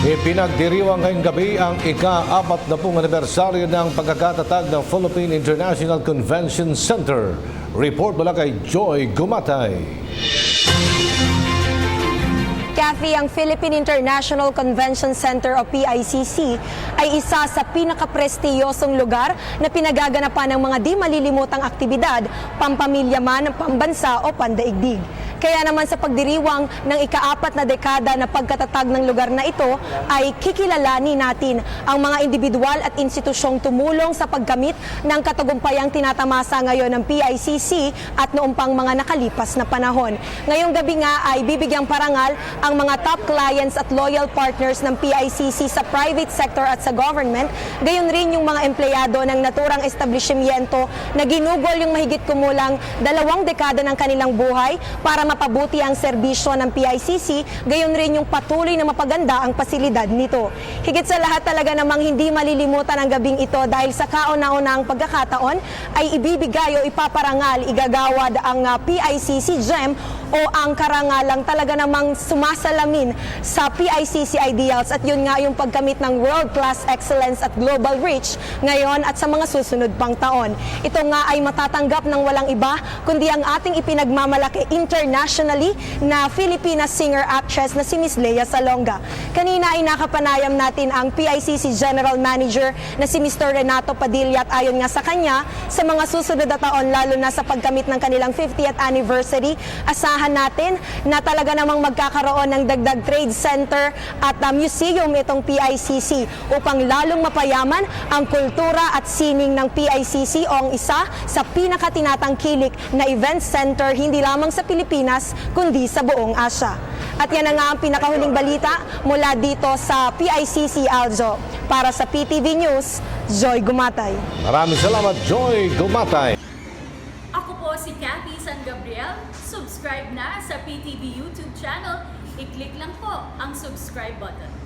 Ipinagdiriwang ngayong gabi ang ika-40 anibersaryo ng pagkakatatag ng Philippine International Convention Center. Report mula kay Joy Gumatay. Kathy, ang Philippine International Convention Center o PICC ay isa sa pinakaprestiyosong lugar na pinagaganapan ng mga di malilimutang aktibidad, pampamilya man, pambansa o pandaigdig. Kaya naman sa pagdiriwang ng ika-4 na dekada na pagkatatag ng lugar na ito ay kikilalanin natin ang mga individual at institusyong tumulong sa pagkamit ng katagumpayang tinatamasa ngayon ng PICC at noong pang mga nakalipas na panahon. Ngayong gabi nga ay bibigyang parangal ang mga top clients at loyal partners ng PICC sa private sector at sa government, gayon rin yung mga empleyado ng naturang establishmento na ginugol yung mahigit kumulang 2 dekada ng kanilang buhay para mapabuti ang serbisyo ng PICC, gayon rin yung patuloy na mapaganda ang pasilidad nito. Higit sa lahat talaga namang hindi malilimutan ang gabing ito dahil sa kauna-unang pagkakataon ay ibibigay o ipaparangal, igagawad ang PICC Gem o ang karangalang talaga namang sumasalamin sa PICC ideals at yun nga yung pagkamit ng world-class excellence at global reach ngayon at sa mga susunod pang taon. Ito nga ay matatanggap ng walang iba kundi ang ating ipinagmamalaki internationally na Filipina singer-actress na si Miss Lea Salonga. Kanina ay nakapanayam natin ang PICC General Manager na si Mr. Renato Padilla at ayon nga sa kanya, sa mga susunod na taon lalo na sa pagkamit ng kanilang 50th anniversary, asahan natin na talaga namang magkakaroon ng dagdag trade center at museum itong PICC upang lalong mapayaman ang kultura at sining ng PICC o ang isa sa pinakatinatangkilik na event center hindi lamang sa Pilipinas kundi sa buong Asia. At yan na nga ang pinakahuling balita mula dito sa PICC Alzo. Para sa PTV News, Joy Gumatay. Maraming salamat, Joy Gumatay. Ako po si Kathy San Gabriel. Subscribe na sa PTV YouTube channel. I-click lang po ang subscribe button.